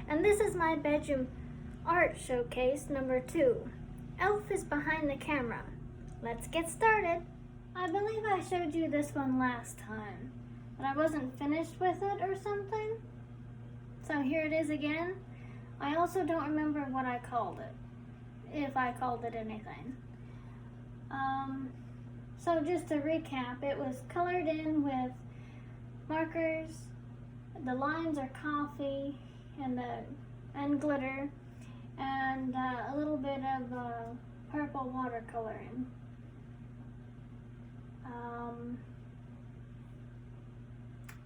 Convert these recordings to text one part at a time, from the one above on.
and this is my bedroom art showcase number 2. Elf is behind the camera. Let's get started. I believe I showed you this one last time, but I wasn't finished with it or something. So here it is again. I also don't remember what I called it, if I called it anything. So just to recap, it was colored in with markers. The lines are coffee and glitter, and a little bit of purple watercoloring.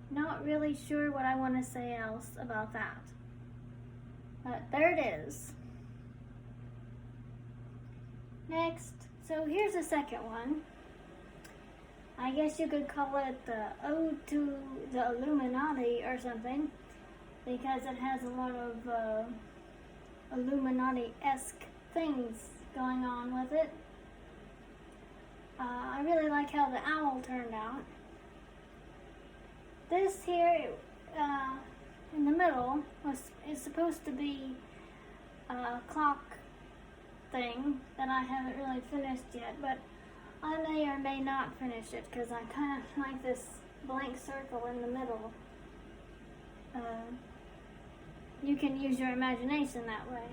Not really sure what I want to say else about that, but there it is. Next, so here's the second one. I guess you could call it the Ode to the Illuminati or something, because it has a lot of Illuminati-esque things going on with it. I really like how the owl turned out. This here, in the middle, is supposed to be a clock thing that I haven't really finished yet, but I may or may not finish it because I kind of like this blank circle in the middle. You can use your imagination that way.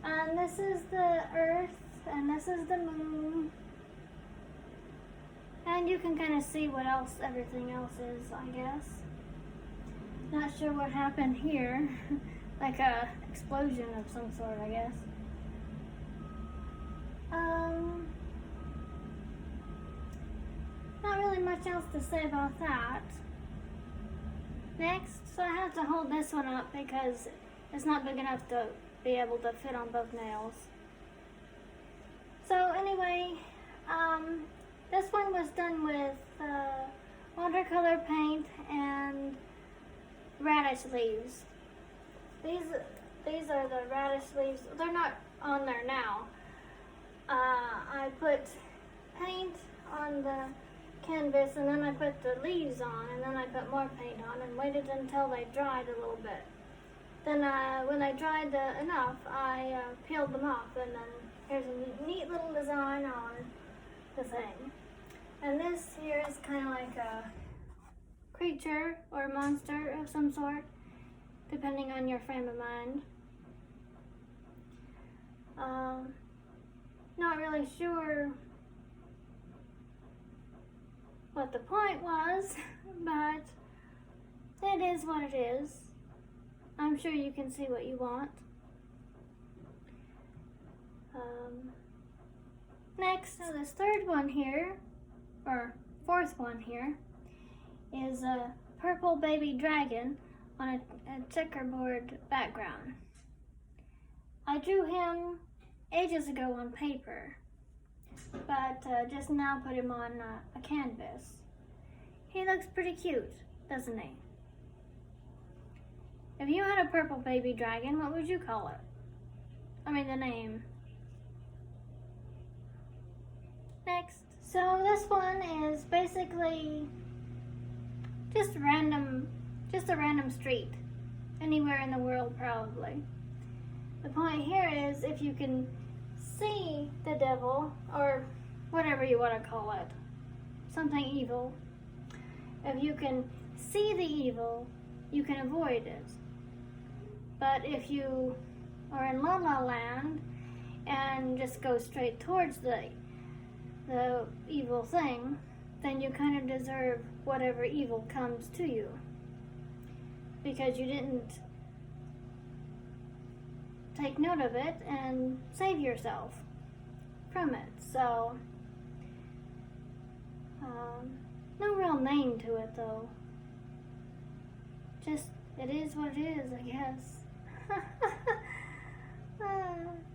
And this is the Earth, and this is the Moon. And you can kind of see what else everything else is, I guess. Not sure what happened here. Like a explosion of some sort, I guess. Not really much else to say about that. Next, so I have to hold this one up because it's not big enough to be able to fit on both nails. So anyway, this one was done with watercolor paint and radish leaves. These are the radish leaves. They're not on there now. I put paint on the canvas, and then I put the leaves on, and then I put more paint on and waited until they dried a little bit. Then when they dried enough, I peeled them off, and then here's a neat little design on the thing. And this here is kind of like a creature or monster of some sort, depending on your frame of mind. Not really sure what the point was, but it is what it is. I'm sure you can see what you want. Next, so this third one here, or fourth one here, is a purple baby dragon on a checkerboard background. I drew him ages ago on paper, but just now put him on a canvas. He looks pretty cute, doesn't he? If you had a purple baby dragon, what would you call it? I mean the name. Next, so this one is basically just a random street, anywhere in the world probably. The point here is if you can see the devil, or whatever you want to call it, something evil, if you can see the evil, you can avoid it. But if you are in La La Land and just go straight towards the evil thing, then you kind of deserve whatever evil comes to you, because you didn't take note of it and save yourself from it. So no real name to it though. Just it is what it is, I guess.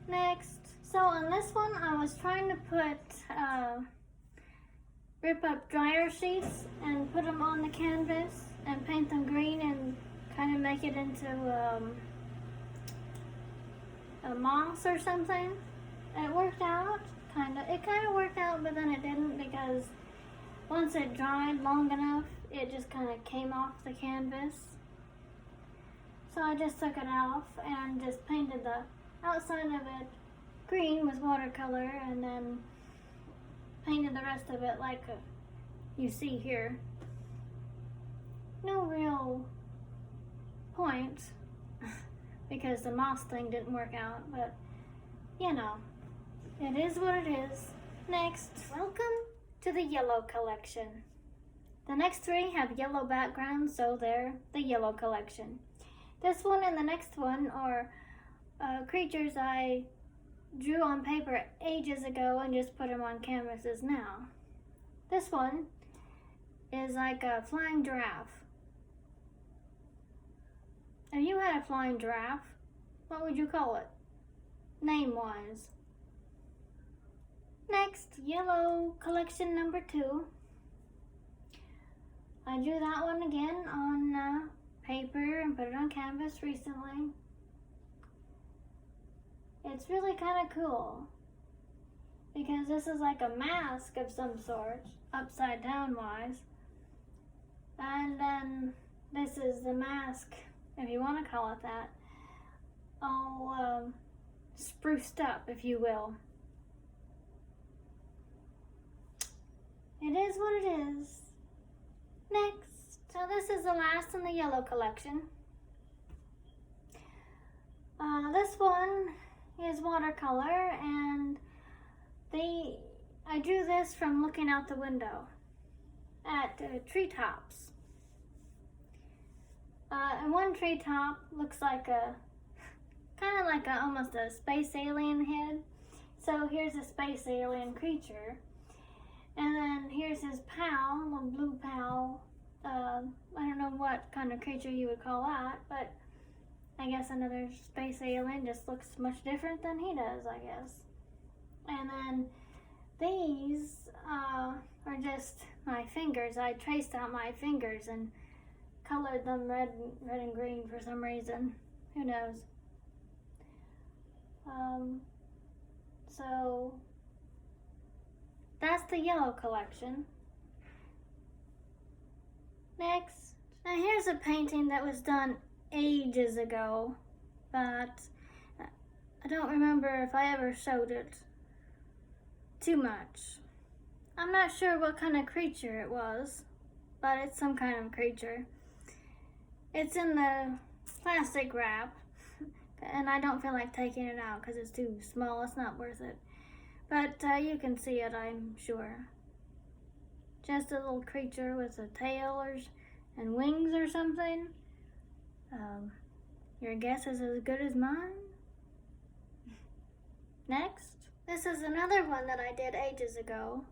Next, so on this one I was trying to put rip up dryer sheets and put them on the canvas and paint them green and kind of make it into a moss or something. It worked out, it kind of worked out, but then it didn't, because once it dried long enough, it just kind of came off the canvas. So I just took it off and just painted the outside of it green with watercolor, and then painted the rest of it like you see here. No real point because the moss thing didn't work out, but you know, it is what it is. Next, welcome to the yellow collection. The next three have yellow backgrounds, so they're the yellow collection. This one and the next one are creatures I drew on paper ages ago and just put them on canvases now. This one is like a flying giraffe. If you had a flying giraffe, what would you call it, name-wise? Next, yellow collection number 2. I drew that one again on paper and put it on canvas recently. It's really kind of cool because this is like a mask of some sort, upside down wise. And then this is the mask, if you want to call it that, all spruced up, if you will. It is what it is. Next, so this is the last in the yellow collection. This one is watercolor, and I drew this from looking out the window at treetops. And one treetop looks like almost a space alien head. So here's a space alien creature. And then here's his pal, a blue pal. I don't know what kind of creature you would call that, but I guess another space alien, just looks much different than he does, I guess. And then these are just my fingers. I traced out my fingers and colored them red and green for some reason. Who knows? So that's the yellow collection. Next, now here's a painting that was done ages ago, but I don't remember if I ever showed it too much. I'm not sure what kind of creature it was, but it's some kind of creature. It's in the plastic wrap, and I don't feel like taking it out because it's too small. It's not worth it. But you can see it, I'm sure. Just a little creature with a tail and wings or something. Your guess is as good as mine. Next, this is another one that I did ages ago,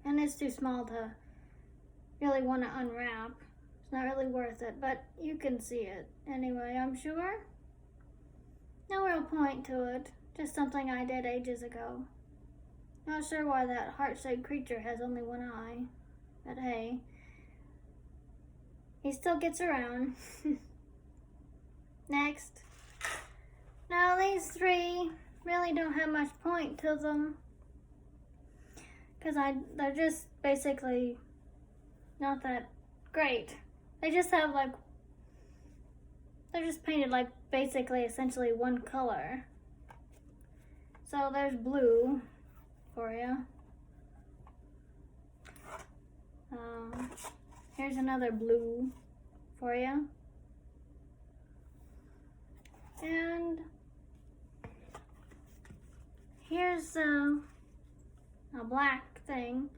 and it's too small to really want to unwrap. It's not really worth it, but you can see it anyway, I'm sure. No real point to it, just something I did ages ago. Not sure why that heart-shaped creature has only one eye, but hey, he still gets around. Next. Now these three really don't have much point to them because they're just basically not that great. They just have they're just painted like basically essentially one color. So there's blue for you. Here's another blue for you. And here's a black thing.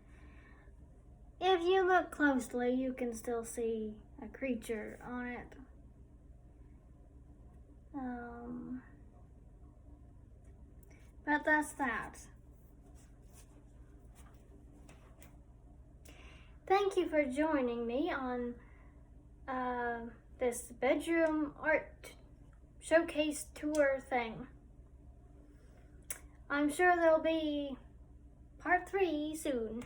If you look closely, you can still see a creature on it. But that's that. Thank you for joining me on this bedroom art showcase tour thing. I'm sure there'll be part 3 soon.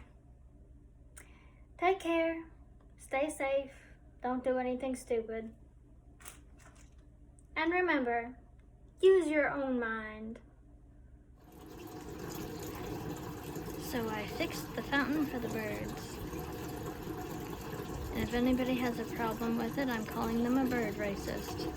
Take care, stay safe, don't do anything stupid. And remember, use your own mind. So I fixed the fountain for the birds. And if anybody has a problem with it, I'm calling them a bird racist.